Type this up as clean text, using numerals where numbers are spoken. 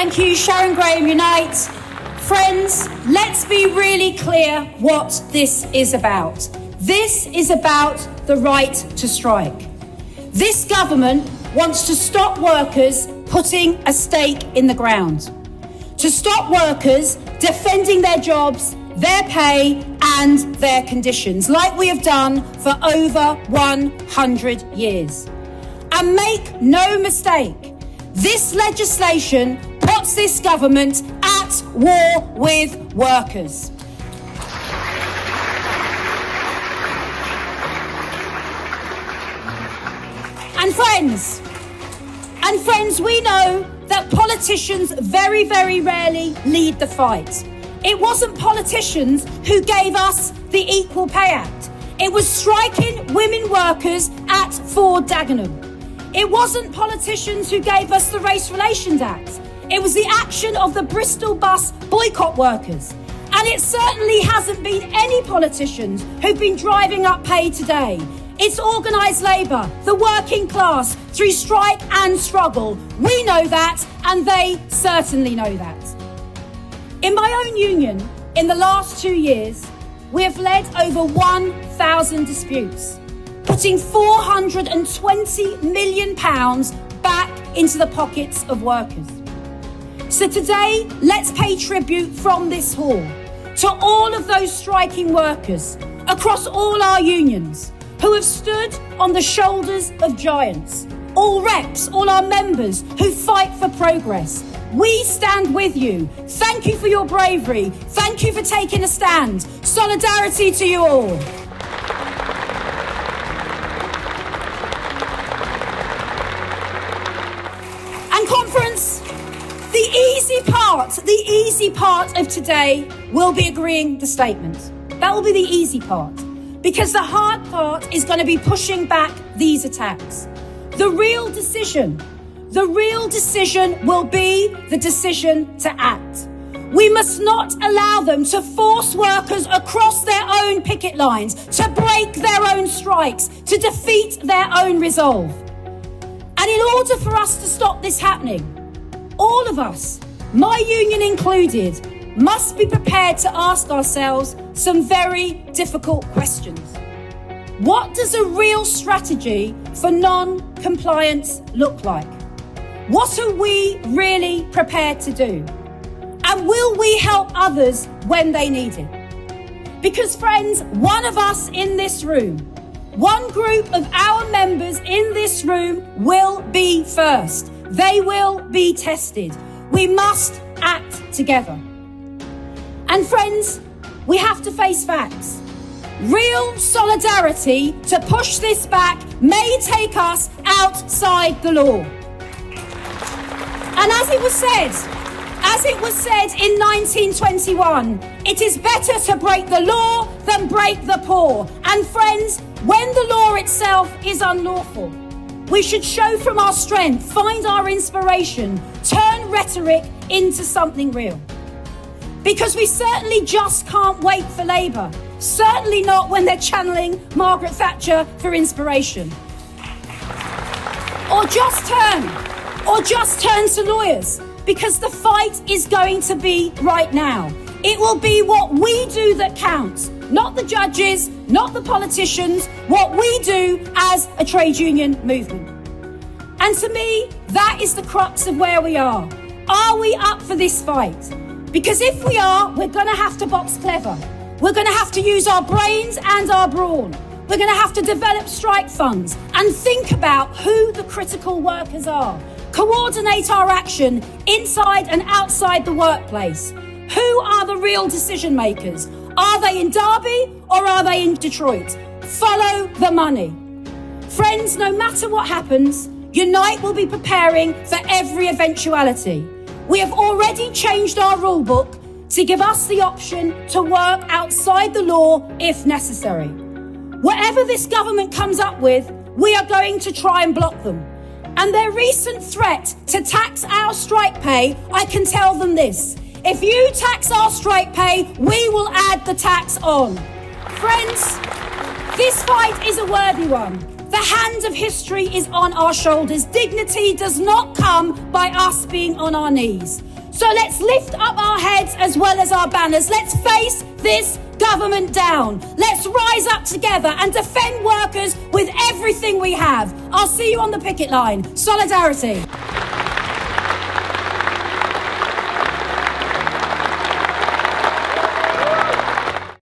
Thank you, Sharon Graham, Unite. Friends, let's be really clear what this is about. This is about the right to strike. This government wants to stop workers putting a stake in the ground, to stop workers defending their jobs, their pay and their conditions, like we have done for over 100 years. And make no mistake, this legislation puts this government at war with workers. And friends, we know that politicians very, very rarely lead the fight. It wasn't politicians who gave us the Equal Pay Act. It was striking women workers at Ford Dagenham. It wasn't politicians who gave us the Race Relations Act. It was the action of the Bristol bus boycott workers. And it certainly hasn't been any politicians who've been driving up pay today. It's organised labour, the working class, through strike and struggle. We know that, and they certainly know that. In my own union, in the last 2 years, we have led over 1,000 disputes, putting £420 million back into the pockets of workers. So today, let's pay tribute from this hall to all of those striking workers across all our unions who have stood on the shoulders of giants, all reps, all our members who fight for progress. We stand with you. Thank you for your bravery. Thank you for taking a stand. Solidarity to you all. And conference, the easy part of today will be agreeing the statement. That will be the easy part, because the hard part is going to be pushing back these attacks. The real decision will be the decision to act. We must not allow them to force workers across their own picket lines, to break their own strikes, to defeat their own resolve. And in order for us to stop this happening, all of us, my union included, must be prepared to ask ourselves some very difficult questions. What does a real strategy for non-compliance look like? What are we really prepared to do? And will we help others when they need it? Because friends, one of us in this room, one group of our members in this room will be first. They will be tested. We must act together. And friends, we have to face facts. Real solidarity to push this back may take us outside the law. And as it was said in 1921, it is better to break the law than break the poor. And friends, when the law itself is unlawful, we should show from our strength, find our inspiration, turn rhetoric into something real. Because we certainly just can't wait for Labour. Certainly not when they're channeling Margaret Thatcher for inspiration. Or just turn to lawyers, because the fight is going to be right now. It will be what we do that counts, not the judges, not the politicians, what we do as a trade union movement. And to me, that is the crux of where we are. Are we up for this fight? Because if we are, we're going to have to box clever. We're going to have to use our brains and our brawn. We're going to have to develop strike funds and think about who the critical workers are. Coordinate our action inside and outside the workplace. Who are the real decision makers? Are they in Derby or are they in Detroit? Follow the money. Friends, no matter what happens, Unite will be preparing for every eventuality. We have already changed our rule book to give us the option to work outside the law if necessary. Whatever this government comes up with, we are going to try and block them. And their recent threat to tax our strike pay, I can tell them this: if you tax our strike pay, we will add the tax on. Friends, this fight is a worthy one. The hand of history is on our shoulders. Dignity does not come by us being on our knees. So let's lift up our heads as well as our banners. Let's face this government down. Let's rise up together and defend workers with everything we have. I'll see you on the picket line. Solidarity.